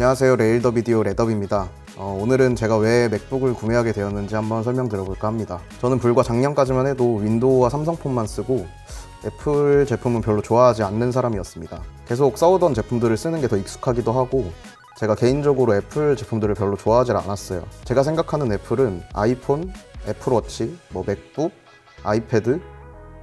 안녕하세요. 레일더비디오 레더비입니다. 오늘은 제가 왜 맥북을 구매하게 되었는지 한번 설명드려볼까 합니다. 저는 불과 작년까지만 해도 윈도우와 삼성폰만 쓰고 애플 제품은 별로 좋아하지 않는 사람이었습니다. 계속 써오던 제품들을 쓰는 게 더 익숙하기도 하고 제가 개인적으로 애플 제품들을 별로 좋아하지 않았어요. 제가 생각하는 애플은 아이폰, 애플워치, 맥북, 아이패드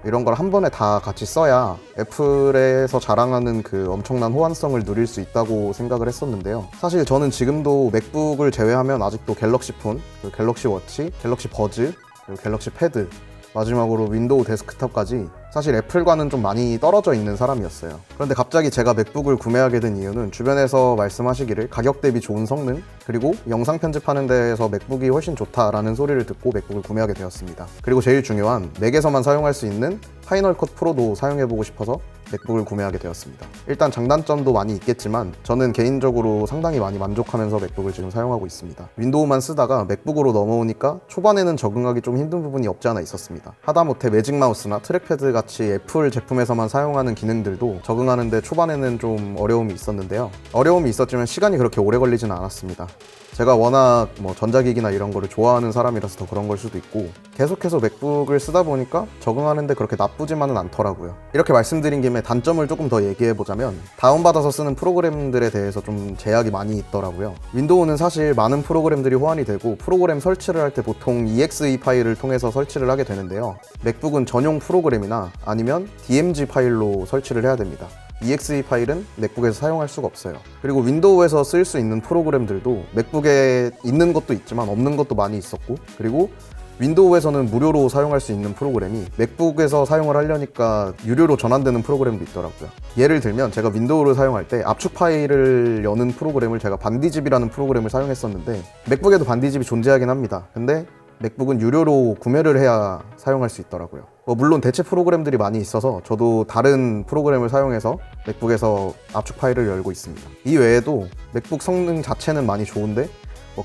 이런 걸 한 번에 다 같이 써야 애플에서 자랑하는 그 엄청난 호환성을 누릴 수 있다고 생각을 했었는데요. 사실 저는 지금도 맥북을 제외하면 아직도 갤럭시 폰, 갤럭시 워치, 갤럭시 버즈, 그리고 갤럭시 패드, 마지막으로 윈도우 데스크탑까지 사실 애플과는 좀 많이 떨어져 있는 사람이었어요. 그런데 갑자기 제가 맥북을 구매하게 된 이유는 주변에서 말씀하시기를 가격 대비 좋은 성능, 그리고 영상 편집하는 데에서 맥북이 훨씬 좋다라는 소리를 듣고 맥북을 구매하게 되었습니다. 그리고 제일 중요한 맥에서만 사용할 수 있는 파이널 컷 프로도 사용해보고 싶어서 맥북을 구매하게 되었습니다. 일단 장단점도 많이 있겠지만 저는 개인적으로 상당히 많이 만족하면서 맥북을 지금 사용하고 있습니다. 윈도우만 쓰다가 맥북으로 넘어오니까 초반에는 적응하기 좀 힘든 부분이 없지 않아 있었습니다. 하다못해 매직 마우스나 트랙패드 같이 애플 제품에서만 사용하는 기능들도 적응하는데 초반에는 좀 어려움이 있었는데요. 어려움이 있었지만 시간이 그렇게 오래 걸리지는 않았습니다. 제가 워낙 전자기기나 이런 거를 좋아하는 사람이라서 더 그런 걸 수도 있고 계속해서 맥북을 쓰다 보니까 적응하는데 그렇게 나쁘지만은 않더라고요. 이렇게 말씀드린 김에 단점을 조금 더 얘기해보자면 다운받아서 쓰는 프로그램들에 대해서 좀 제약이 많이 있더라고요. 윈도우는 사실 많은 프로그램들이 호환이 되고 프로그램 설치를 할 때 보통 exe 파일을 통해서 설치를 하게 되는데요. 맥북은 전용 프로그램이나 아니면 DMG 파일로 설치를 해야 됩니다. exe 파일은 맥북에서 사용할 수가 없어요. 그리고 윈도우에서 쓸 수 있는 프로그램들도 맥북에 있는 것도 있지만 없는 것도 많이 있었고, 그리고 윈도우에서는 무료로 사용할 수 있는 프로그램이 맥북에서 사용을 하려니까 유료로 전환되는 프로그램도 있더라고요. 예를 들면 제가 윈도우를 사용할 때 압축 파일을 여는 프로그램을 제가 반디집이라는 프로그램을 사용했었는데 맥북에도 반디집이 존재하긴 합니다. 근데 맥북은 유료로 구매를 해야 사용할 수 있더라고요. 물론 대체 프로그램들이 많이 있어서 저도 다른 프로그램을 사용해서 맥북에서 압축 파일을 열고 있습니다. 이 외에도 맥북 성능 자체는 많이 좋은데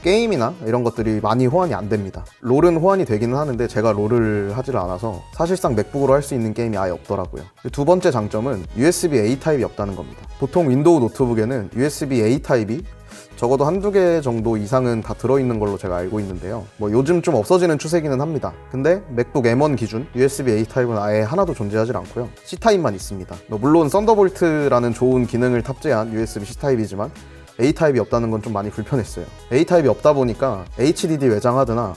게임이나 이런 것들이 많이 호환이 안 됩니다. 롤은 호환이 되기는 하는데 제가 롤을 하지를 않아서 사실상 맥북으로 할 수 있는 게임이 아예 없더라고요. 두 번째 장점은 USB-A 타입이 없다는 겁니다. 보통 윈도우 노트북에는 USB-A 타입이 적어도 한두 개 정도 이상은 다 들어있는 걸로 제가 알고 있는데요. 요즘 좀 없어지는 추세기는 합니다. 근데 맥북 M1 기준 USB-A 타입은 아예 하나도 존재하지 않고요. C 타입만 있습니다. 물론 썬더볼트라는 좋은 기능을 탑재한 USB-C 타입이지만 A 타입이 없다는 건 좀 많이 불편했어요. A 타입이 없다 보니까 HDD 외장하드나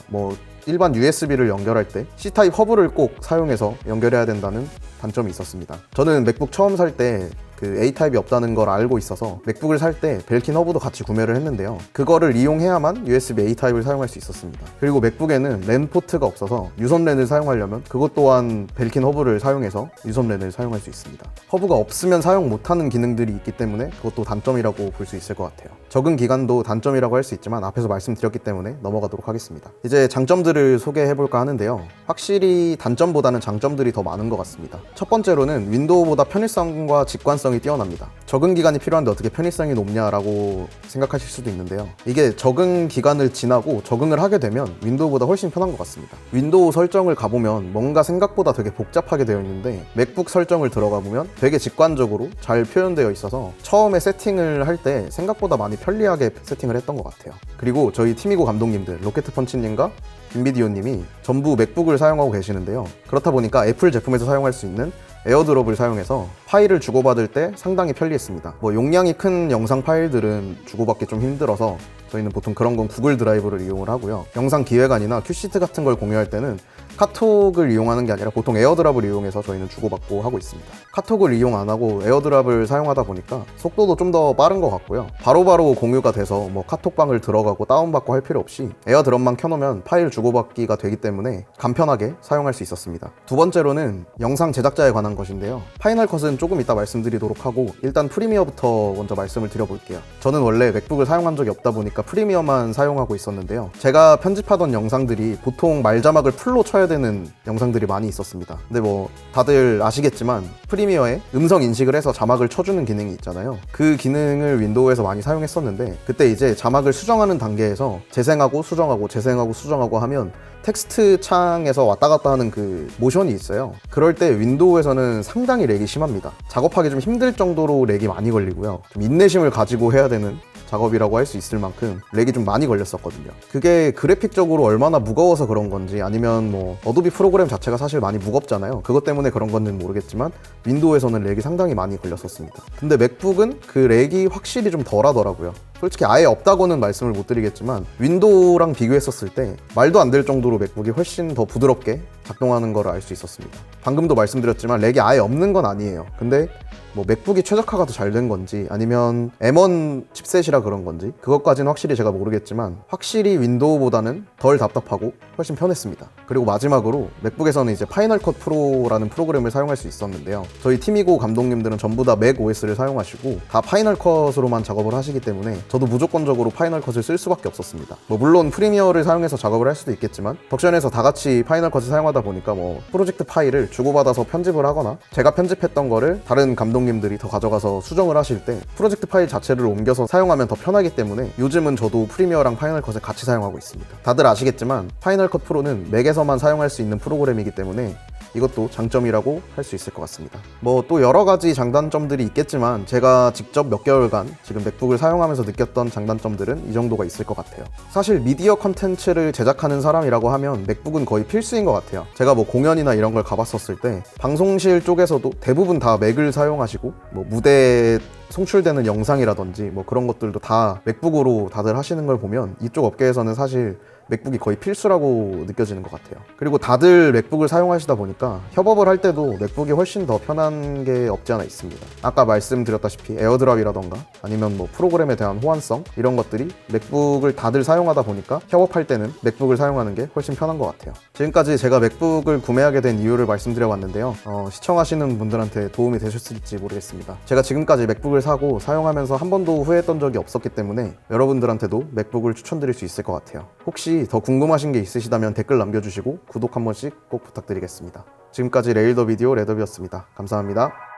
일반 USB를 연결할 때 C타입 허브를 꼭 사용해서 연결해야 된다는 단점이 있었습니다. 저는 맥북 처음 살 때 A타입이 없다는 걸 알고 있어서 맥북을 살 때 벨킨 허브도 같이 구매를 했는데요. 그거를 이용해야만 USB A타입을 사용할 수 있었습니다. 그리고 맥북에는 랜 포트가 없어서 유선 랜을 사용하려면 그것 또한 벨킨 허브를 사용해서 유선 랜을 사용할 수 있습니다. 허브가 없으면 사용 못하는 기능들이 있기 때문에 그것도 단점이라고 볼 수 있을 것 같아요. 적응 기간도 단점이라고 할 수 있지만 앞에서 말씀드렸기 때문에 넘어가도록 하겠습니다. 이제 장점들을 소개해볼까 하는데요. 확실히 단점보다는 장점들이 더 많은 것 같습니다. 첫 번째로는 윈도우보다 편의성과 직관성이 뛰어납니다. 적응 기간이 필요한데 어떻게 편의성이 높냐라고 생각하실 수도 있는데요. 이게 적응 기간을 지나고 적응을 하게 되면 윈도우보다 훨씬 편한 것 같습니다. 윈도우 설정을 가보면 뭔가 생각보다 되게 복잡하게 되어 있는데 맥북 설정을 들어가 보면 되게 직관적으로 잘 표현되어 있어서 처음에 세팅을 할 때 생각보다 많이 편리하게 세팅을 했던 것 같아요. 그리고 저희 티미고 감독님들 로켓펀치님과 김비디오님이 전부 맥북을 사용하고 계시는데요. 그렇다 보니까 애플 제품에서 사용할 수 있는 에어드롭을 사용해서 파일을 주고받을 때 상당히 편리했습니다. 용량이 큰 영상 파일들은 주고받기 좀 힘들어서 저희는 보통 그런 건 구글 드라이브를 이용을 하고요. 영상 기획안이나 큐시트 같은 걸 공유할 때는 카톡을 이용하는 게 아니라 보통 에어드랍을 이용해서 저희는 주고받고 하고 있습니다. 카톡을 이용 안 하고 에어드랍을 사용하다 보니까 속도도 좀 더 빠른 것 같고요. 바로바로 공유가 돼서 카톡방을 들어가고 다운받고 할 필요 없이 에어드랍만 켜놓으면 파일 주고받기가 되기 때문에 간편하게 사용할 수 있었습니다. 두 번째로는 영상 제작자에 관한 것인데요. 파이널 컷은 조금 이따 말씀드리도록 하고 일단 프리미어부터 먼저 말씀을 드려볼게요. 저는 원래 맥북을 사용한 적이 없다 보니까 프리미어만 사용하고 있었는데요. 제가 편집하던 영상들이 보통 말자막을 풀로 쳐야 되는 영상들이 많이 있었습니다. 근데 다들 아시겠지만 프리미어에 음성 인식을 해서 자막을 쳐주는 기능이 있잖아요. 그 기능을 윈도우에서 많이 사용했었는데 그때 이제 자막을 수정하는 단계에서 재생하고 수정하고 재생하고 수정하고 하면 텍스트 창에서 왔다 갔다 하는 그 모션이 있어요. 그럴 때 윈도우에서는 상당히 렉이 심합니다. 작업하기 좀 힘들 정도로 렉이 많이 걸리고요. 좀 인내심을 가지고 해야 되는 작업이라고 할 수 있을 만큼 렉이 좀 많이 걸렸었거든요. 그게 그래픽적으로 얼마나 무거워서 그런 건지 아니면 뭐 어도비 프로그램 자체가 사실 많이 무겁잖아요. 그것 때문에 그런 건지는 모르겠지만 윈도우에서는 렉이 상당히 많이 걸렸었습니다. 근데 맥북은 그 렉이 확실히 좀 덜하더라고요. 솔직히 아예 없다고는 말씀을 못 드리겠지만 윈도우랑 비교했었을 때 말도 안 될 정도로 맥북이 훨씬 더 부드럽게 작동하는 걸 알 수 있었습니다. 방금도 말씀드렸지만 렉이 아예 없는 건 아니에요. 근데 뭐 맥북이 최적화가 더 잘 된 건지 아니면 M1 칩셋이라 그런 건지 그것까지는 확실히 제가 모르겠지만 확실히 윈도우보다는 덜 답답하고 훨씬 편했습니다. 그리고 마지막으로 맥북에서는 이제 파이널 컷 프로라는 프로그램을 사용할 수 있었는데요. 저희 팀이고 감독님들은 전부 다 맥 OS를 사용하시고 다 파이널 컷으로만 작업을 하시기 때문에 저도 무조건적으로 파이널 컷을 쓸 수밖에 없었습니다. 뭐 물론 프리미어를 사용해서 작업을 할 수도 있겠지만 덕션에서 다 같이 파이널 컷을 사용하다 보니까 뭐 프로젝트 파일을 주고받아서 편집을 하거나 제가 편집했던 거를 다른 감독님들이 더 가져가서 수정을 하실 때 프로젝트 파일 자체를 옮겨서 사용하면 더 편하기 때문에 요즘은 저도 프리미어랑 파이널 컷을 같이 사용하고 있습니다. 다들 아시겠지만 파이널 컷 프로는 맥에서만 사용할 수 있는 프로그램이기 때문에 이것도 장점이라고 할 수 있을 것 같습니다. 뭐 또 여러 가지 장단점들이 있겠지만 제가 직접 몇 개월간 지금 맥북을 사용하면서 느꼈던 장단점들은 이 정도가 있을 것 같아요. 사실 미디어 컨텐츠를 제작하는 사람이라고 하면 맥북은 거의 필수인 것 같아요. 제가 뭐 공연이나 이런 걸 가봤었을 때 방송실 쪽에서도 대부분 다 맥을 사용하시고 뭐 무대에 송출되는 영상이라든지 뭐 그런 것들도 다 맥북으로 다들 하시는 걸 보면 이쪽 업계에서는 사실 맥북이 거의 필수라고 느껴지는 것 같아요. 그리고 다들 맥북을 사용하시다 보니까 협업을 할 때도 맥북이 훨씬 더 편한 게 없지 않아 있습니다. 아까 말씀드렸다시피 에어드랍이라던가 아니면 뭐 프로그램에 대한 호환성 이런 것들이 맥북을 다들 사용하다 보니까 협업할 때는 맥북을 사용하는 게 훨씬 편한 것 같아요. 지금까지 제가 맥북을 구매하게 된 이유를 말씀드려봤는데요. 시청하시는 분들한테 도움이 되셨을지 모르겠습니다. 제가 지금까지 맥북을 사고 사용하면서 한 번도 후회했던 적이 없었기 때문에 여러분들한테도 맥북을 추천드릴 수 있을 것 같아요. 혹시 더 궁금하신 게 있으시다면 댓글 남겨주시고 구독 한 번씩 꼭 부탁드리겠습니다. 지금까지 레일더 비디오 레더비였습니다. 감사합니다.